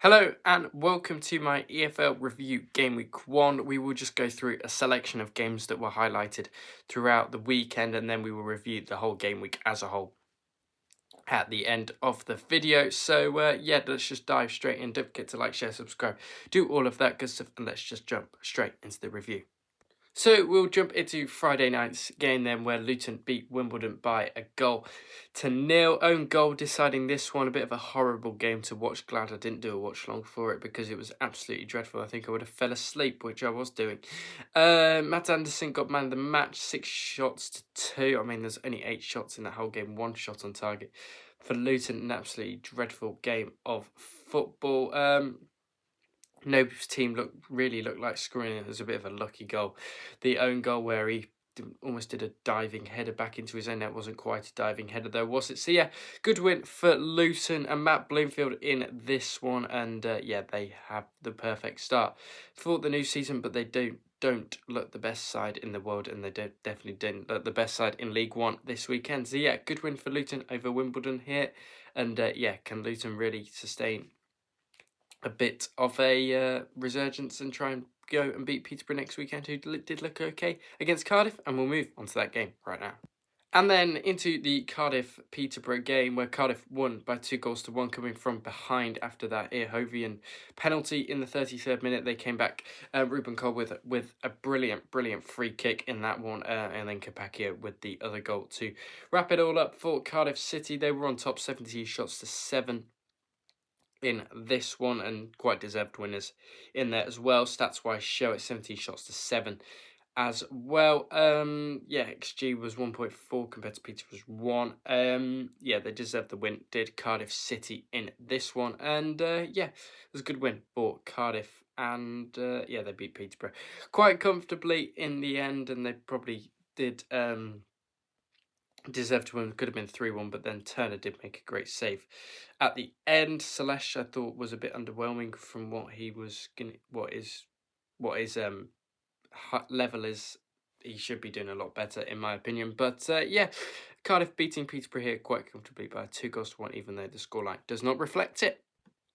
Hello and welcome to my EFL review game week 1. We will just go through a selection of games that were highlighted throughout the weekend and then we will review the whole game week as a whole at the end of the video. So yeah, let's just dive straight in. Don't forget to like, share, subscribe, do all of that good stuff, and let's just jump straight into the review. So we'll jump into Friday night's game then, where Luton beat Wimbledon by 1-0. Own goal deciding this one. A bit of a horrible game to watch. Glad I didn't do a watch long for it because it was absolutely dreadful. I think I would have fell asleep, which I was doing. Matt Anderson got man of the match, 6 shots to 2. I mean, there's only 8 shots in that whole game, 1 shot on target. For Luton, an absolutely dreadful game of football. No team really looked like scoring. It was a bit of a lucky goal. The own goal where he almost did a diving header back into his own net. Wasn't quite a diving header though, was it? So yeah, good win for Luton and Matt Bloomfield in this one. And yeah, they have the perfect start for the new season, but they don't look the best side in the world, and they definitely didn't look the best side in League One this weekend. So yeah, good win for Luton over Wimbledon here. And yeah, can Luton really sustain a bit of a resurgence and try and go and beat Peterborough next weekend, who did look okay against Cardiff? And we'll move on to that game right now. And then into the Cardiff-Peterborough game, where Cardiff won by 2-1, coming from behind after that Eohovian penalty in the 33rd minute. They came back, Ruben Cole with a brilliant free kick in that one, and then Capaccio with the other goal to wrap it all up for Cardiff City. They were on top, 70 shots to 7. In this one, and quite deserved winners in there as well. Stats wise show it, 17 shots to 7 as well. Yeah, XG was 1.4 compared to Peterborough's 1. Yeah, they deserved the win, did Cardiff City in this one. And yeah, it was a good win for Cardiff, and yeah, they beat Peterborough quite comfortably in the end, and they probably did deserved to win. Could have been 3-1, but then Turner did make a great save at the end. Selesh, I thought, was a bit underwhelming from what he was gonna, what his level is. He should be doing a lot better, in my opinion. But yeah, Cardiff beating Peterborough here quite comfortably by 2-1, even though the scoreline does not reflect it.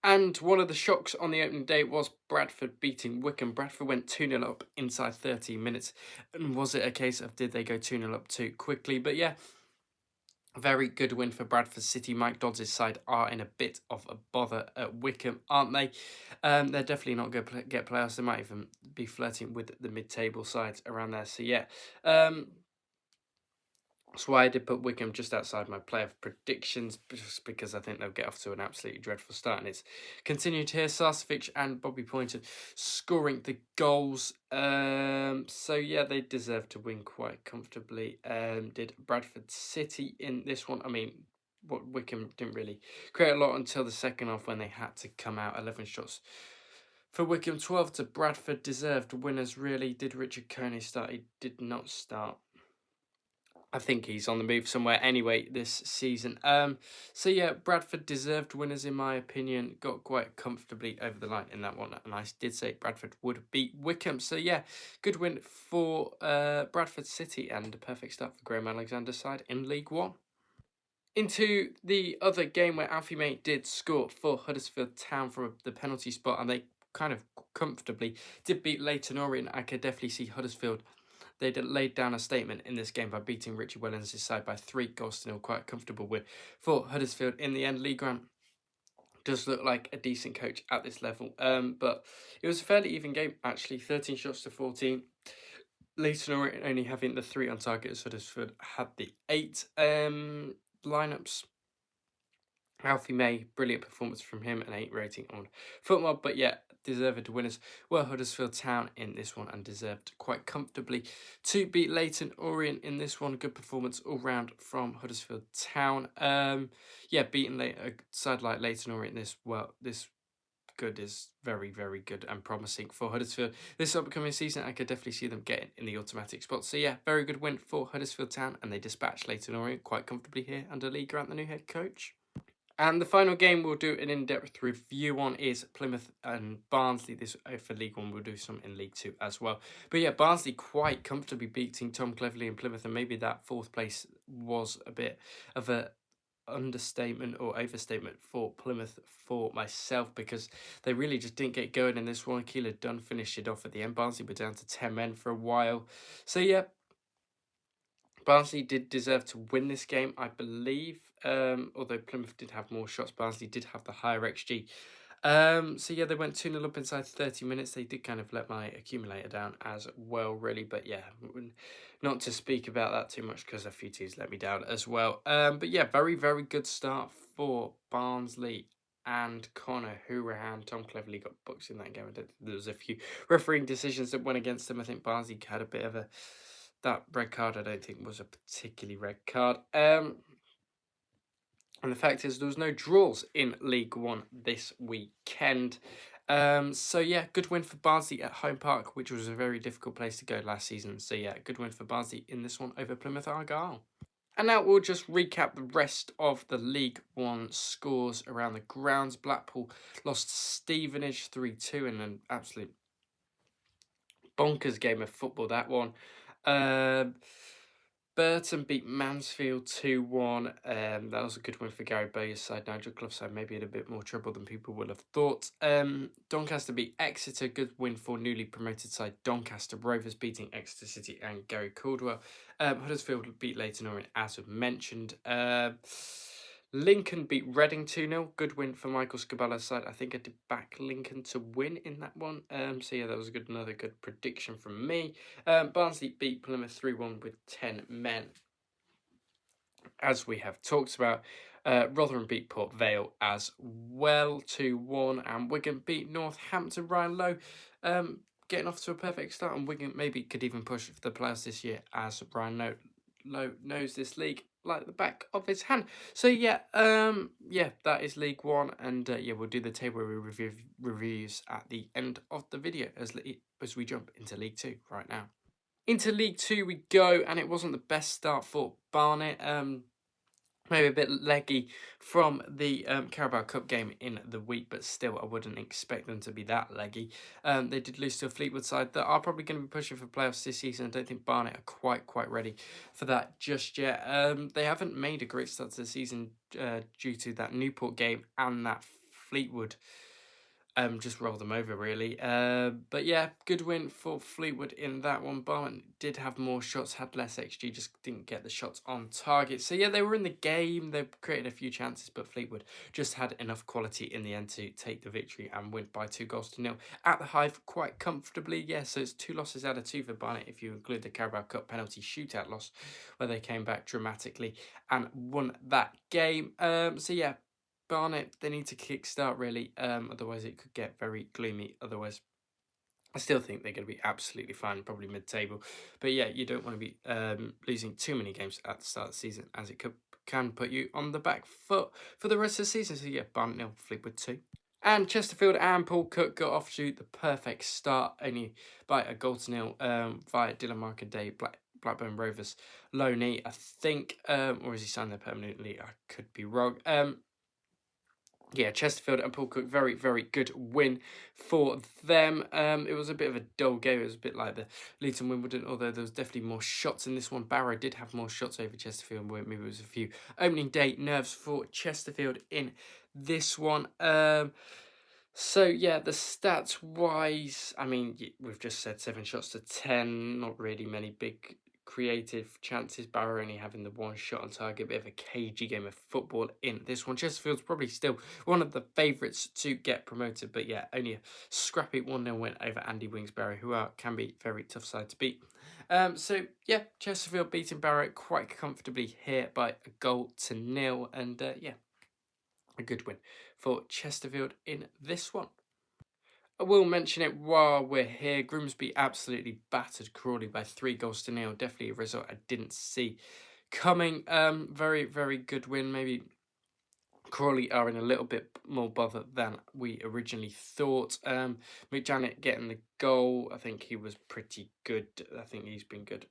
And one of the shocks on the opening day was Bradford beating Wycombe. Bradford went 2-0 up inside 30 minutes. And was it a case of did they go 2-0 up too quickly? But yeah, very good win for Bradford City. Mike Dodds' side are in a bit of a bother at Wycombe, aren't they? They're definitely not going to get playoffs. They might even be flirting with the mid-table sides around there. So yeah, that's why I did put Wycombe just outside my playoff predictions, just because I think they'll get off to an absolutely dreadful start. And it's continued here. Sarcevic and Bobby Pointer scoring the goals. So yeah, they deserve to win quite comfortably. Did Bradford City in this one? I mean, what Wycombe didn't really create a lot until the second half when they had to come out. 11 shots for Wycombe, 12 to Bradford. Deserved winners, really. Did Richard Kearney start? He did not start. I think he's on the move somewhere anyway this season. So yeah, Bradford deserved winners in my opinion. Got quite comfortably over the line in that one, and I did say Bradford would beat Wycombe. So yeah, good win for Bradford City and a perfect start for Graham Alexander's side in League One. Into the other game where Alfie May did score for Huddersfield Town from the penalty spot, and they kind of comfortably did beat Leyton Orient. I could definitely see Huddersfield. They laid down a statement in this game by beating Richie Wellens' side by 3-0. Quite a comfortable win for Huddersfield in the end. Lee Grant does look like a decent coach at this level. But it was a fairly even game, actually. 13 shots to 14. Leyton Orient only having the 3 on target, as Huddersfield had the 8 lineups. Alfie May, brilliant performance from him, an 8 rating on FootMob. But yeah, deserved winners were Huddersfield Town in this one, and deserved quite comfortably to beat Leyton Orient in this one. Good performance all round from Huddersfield Town. Yeah, beating a side like Leyton Orient this good is very good and promising for Huddersfield this upcoming season. I could definitely see them getting in the automatic spot. So yeah, very good win for Huddersfield Town, and they dispatched Leyton Orient quite comfortably here under Lee Grant, the new head coach. And the final game we'll do an in-depth review on is Plymouth and Barnsley. This for League One. We'll do some in League Two as well. But yeah, Barnsley quite comfortably beating Tom Cleverley and Plymouth, and maybe that 4th place was a bit of a understatement or overstatement for Plymouth for myself, because they really just didn't get going in this one. Keeler Dunn finished it off at the end. Barnsley were down to 10 men for a while. So yeah, Barnsley did deserve to win this game, I believe. Although Plymouth did have more shots, Barnsley did have the higher XG. So yeah, they went 2-0 up inside 30 minutes. They did kind of let my accumulator down as well, really. But yeah, not to speak about that too much because a few teams let me down as well. But yeah, very, very good start for Barnsley and Connor Hourahan. Tom Cleverley got booked in that game. There was a few refereeing decisions that went against them. I think Barnsley had a bit of that red card. I don't think was a particularly red card. And the fact is, there was no draws in League One this weekend. So yeah, good win for Barnsley at Home Park, which was a very difficult place to go last season. So yeah, good win for Barnsley in this one over Plymouth Argyle. And now we'll just recap the rest of the League One scores around the grounds. Blackpool lost to Stevenage 3-2 in an absolute bonkers game of football, that one. Burton beat Mansfield 2-1. That was a good win for Gary Bowyer's side. Nigel Clough's side maybe in a bit more trouble than people would have thought. Doncaster beat Exeter. Good win for newly promoted side Doncaster Rovers, beating Exeter City and Gary Caldwell. Huddersfield beat Leyton Orient, as we've mentioned. Lincoln beat Reading 2-0. Good win for Michael Scaballa's side. I think I did back Lincoln to win in that one. So yeah, that was another good prediction from me. Barnsley beat Plymouth 3-1 with 10 men. As we have talked about, Rotherham beat Port Vale as well 2-1. And Wigan beat Northampton. Ryan Lowe getting off to a perfect start. And Wigan maybe could even push for the playoffs this year, as Ryan Lowe knows this league like the back of his hand. So yeah, that is League One, and yeah, we'll do the table reviews at the end of the video as we jump into League Two right now. Into League Two we go, and it wasn't the best start for Barnet. Maybe a bit leggy from the Carabao Cup game in the week, but still I wouldn't expect them to be that leggy. They did lose to a Fleetwood side that are probably going to be pushing for playoffs this season. I don't think Barnet are quite ready for that just yet. They haven't made a great start to the season due to that Newport game and that Fleetwood. Just roll them over, really. But yeah, good win for Fleetwood in that one. Barnet did have more shots, had less XG, just didn't get the shots on target. So yeah, they were in the game. They created a few chances, but Fleetwood just had enough quality in the end to take the victory and win by 2-0 at the Hive quite comfortably. Yeah, so it's 2 losses out of 2 for Barnet if you include the Carabao Cup penalty shootout loss, where they came back dramatically and won that game. So yeah, Barnet, they need to kickstart, really. Otherwise, it could get very gloomy. Otherwise, I still think they're going to be absolutely fine, probably mid-table. But yeah, you don't want to be losing too many games at the start of the season, as it can put you on the back foot for the rest of the season. So yeah, Barnet 0, Fleetwood 2. And Chesterfield and Paul Cook got off to the perfect start, only by a 0 via Dylan Markanday, Blackburn Rovers loanee, I think. Or has he signed there permanently? I could be wrong. Yeah, Chesterfield and Paul Cook, very, very good win for them. It was a bit of a dull game. It was a bit like the Leeds and Wimbledon, although there was definitely more shots in this one. Barrow did have more shots over Chesterfield. Maybe it was a few opening day nerves for Chesterfield in this one. So, yeah, the stats-wise, I mean, we've just said 7 shots to 10. Not really many big creative chances. Barrow only having the 1 shot on target. A bit of a cagey game of football in this one. Chesterfield's probably still one of the favourites to get promoted, but yeah, only a scrappy 1-0 win over Andy Wingsbury, who can be a very tough side to beat. So yeah, Chesterfield beating Barrow quite comfortably here by 1-0, and yeah, a good win for Chesterfield in this one. I will mention it while we're here. Grimsby absolutely battered Crawley by 3-0. Definitely a result I didn't see coming. Very, very good win. Maybe Crawley are in a little bit more bother than we originally thought. McJanet getting the goal. I think he was pretty good. I think he's been good.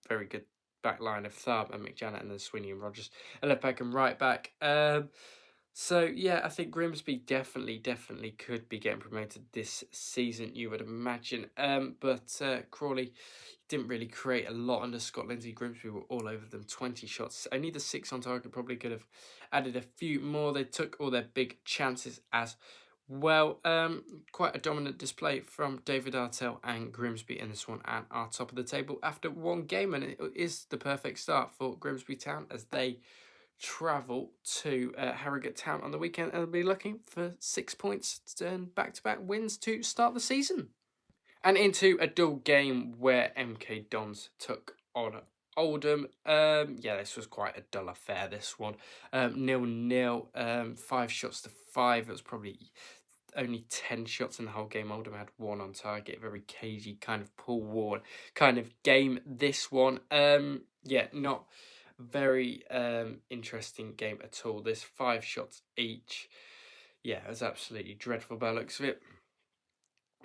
Very good back line of Tharp and McJanet, and then Sweeney and Rogers. And left back and right back. So yeah, I think Grimsby definitely could be getting promoted this season, you would imagine. But Crawley didn't really create a lot under Scott Lindsay. Grimsby were all over them, 20 shots. Only the 6 on target, probably could have added a few more. They took all their big chances as well. Quite a dominant display from David Artell and Grimsby in this one, and are top of the table after one game, and it is the perfect start for Grimsby Town as they travel to Harrogate Town on the weekend, and they'll be looking for 6 points and back-to-back wins to start the season. And into a dull game where MK Dons took on Oldham. Yeah, this was quite a dull affair, this one. 0-0, 5 shots to 5. It was probably only 10 shots in the whole game. Oldham had 1 on target. Very cagey, kind of Paul Ward kind of game, this one. Yeah, not very interesting game at all. There's 5 shots each. Yeah, it was absolutely dreadful by the looks of it.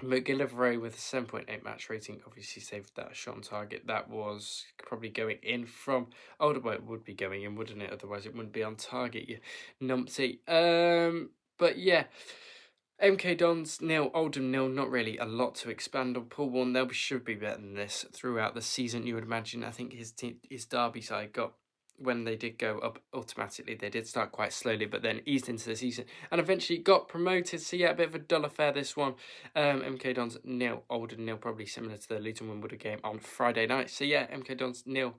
McGillivray with a 7.8 match rating obviously saved that shot on target. That was probably going in from Oldham. Well, it would be going in, wouldn't it? Otherwise it wouldn't be on target, you numpty. But yeah, MK Dons 0, Oldham 0. Not really a lot to expand on. Paul Warne, they should be better than this throughout the season, you would imagine. I think his Derby side got, when they did go up automatically, they did start quite slowly, but then eased into the season and eventually got promoted. So yeah, a bit of a dull affair, this one. MK Dons 0, Oldham 0, probably similar to the Luton Wimbledon game on Friday night. So yeah, MK Dons 0,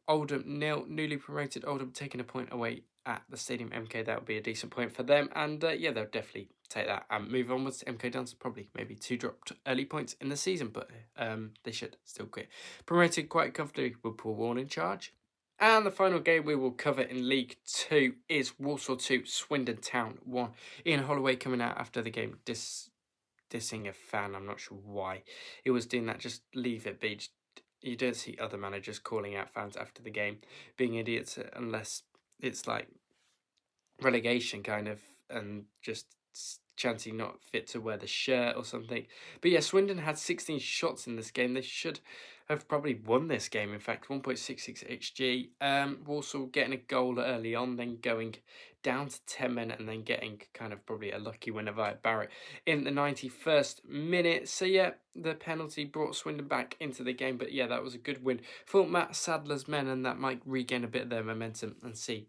Oldham 0, newly promoted Oldham taking a point away at the Stadium MK. That would be a decent point for them, and yeah, they'll definitely take that and move onwards. MK Dons probably maybe 2 dropped early points in the season, but they should still get promoted quite comfortably with Paul Warne in charge. And the final game we will cover in League 2 is Walsall 2, Swindon Town 1. Ian Holloway coming out after the game dissing a fan. I'm not sure why he was doing that. Just leave it be. You don't see other managers calling out fans after the game being idiots unless it's like relegation kind of, and just chanting not fit to wear the shirt or something. But yeah, Swindon had 16 shots in this game. They should have probably won this game, in fact. 1.66 XG. Walsall getting a goal early on, then going down to 10 men, and then getting kind of probably a lucky winner via Barrett in the 91st minute. So yeah, the penalty brought Swindon back into the game, but yeah, that was a good win for Matt Sadler's men, and that might regain a bit of their momentum and see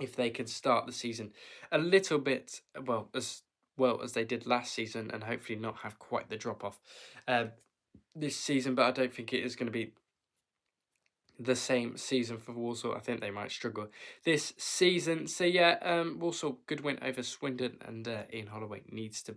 if they can start the season a little bit well as they did last season, and hopefully not have quite the drop off this season. But I don't think it is going to be the same season for Walsall. I think they might struggle this season. So yeah, Walsall, good win over Swindon, and Ian Holloway needs to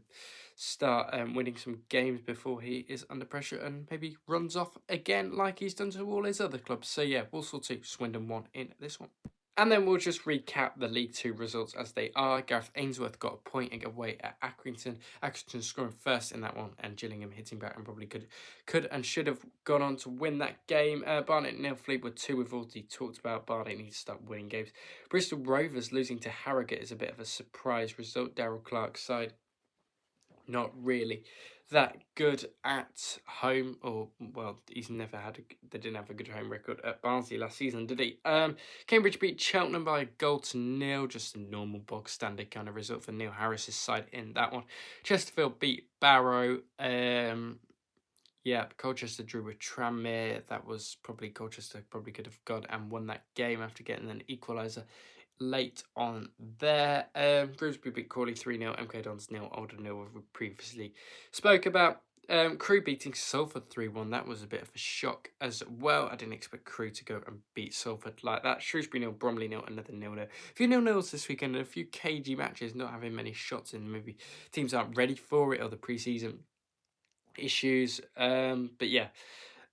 start winning some games before he is under pressure and maybe runs off again like he's done to all his other clubs. So yeah, Walsall 2, Swindon 1 in this one. And then we'll just recap the League 2 results as they are. Gareth Ainsworth got a point away at Accrington. Accrington scoring first in that one, and Gillingham hitting back and probably could and should have gone on to win that game. Barnet 0, Fleetwood 2. We've already talked about Barnet needs to start winning games. Bristol Rovers losing to Harrogate is a bit of a surprise result. Darryl Clark's side not really that good at home, or well, he's never had they didn't have a good home record at Barnsley last season, did he? Cambridge beat Cheltenham by a goal to 0, just a normal bog standard kind of result for Neil Harris's side in that one. Chesterfield beat Barrow. Yeah, Colchester drew with Tranmere. That was probably Colchester probably could have gone and won that game after getting an equaliser late on there. Grimsby beat Crawley 3-0, MK Dons 0, Oldham 0, we previously spoke about. Crewe beating Salford 3-1. That was a bit of a shock as well. I didn't expect Crewe to go and beat Salford like that. Shrewsbury 0, Bromley 0, another 0-0. A few 0-0s this weekend, and a few cagey matches, not having many shots in. Maybe teams aren't ready for it, or the pre-season issues. But yeah.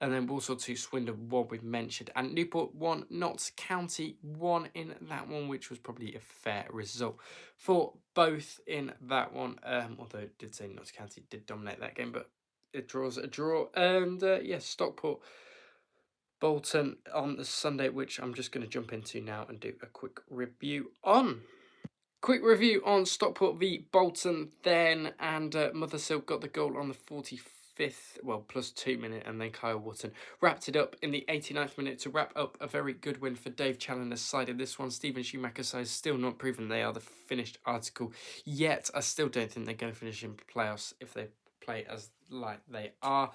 And then Walsall 2, Swindon 1, we've mentioned. And Newport 1, Notts County 1 in that one, which was probably a fair result for both in that one. Although it did say Notts County did dominate that game, but it draws a draw. And yes, Stockport Bolton on the Sunday, which I'm just going to jump into now and do a quick review on. Quick review on Stockport v Bolton then, and Mothersill got the goal on the 45th 85th, well, plus 2 minute, and then Kyle Wotton wrapped it up in the 89th minute to wrap up a very good win for Dave Challoner's side in this one. Stephen Schumacher's side is still not proven they are the finished article yet. I still don't think they're going to finish in playoffs if they play as like they are.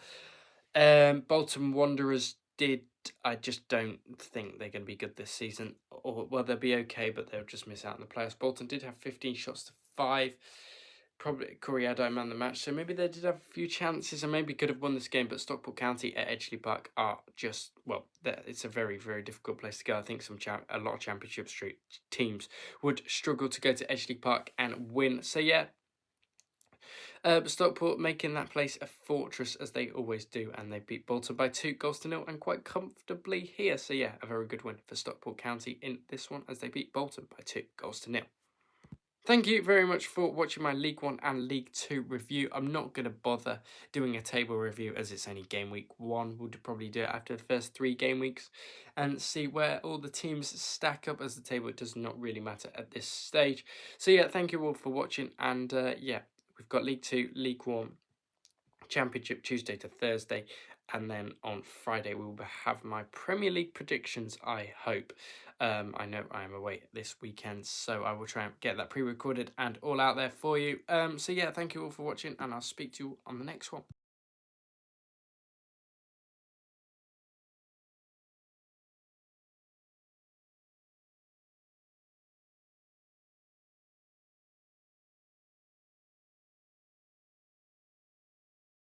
Bolton Wanderers did. I just don't think they're going to be good this season. Or well, they'll be okay, but they'll just miss out on the playoffs. Bolton did have 15 shots to 5. Probably Corriado man the match, so maybe they did have a few chances and maybe could have won this game. But Stockport County at Edgeley Park are just, well, it's a very, very difficult place to go. I think a lot of Championship Street teams would struggle to go to Edgeley Park and win. So yeah. But Stockport making that place a fortress as they always do, and they beat Bolton by 2-0 and quite comfortably here. So yeah, a very good win for Stockport County in this one as they beat Bolton by 2-0. Thank you very much for watching my League 1 and League 2 review. I'm not going to bother doing a table review as it's only Game Week 1. We'll probably do it after the first 3 game weeks and see where all the teams stack up, as the table does not really matter at this stage. So yeah, thank you all for watching, and yeah, we've got League 2, League 1, Championship Tuesday to Thursday, and then on Friday we will have my Premier League predictions, I hope. I know I am away this weekend, so I will try and get that pre-recorded and all out there for you. So yeah, thank you all for watching, and I'll speak to you on the next one.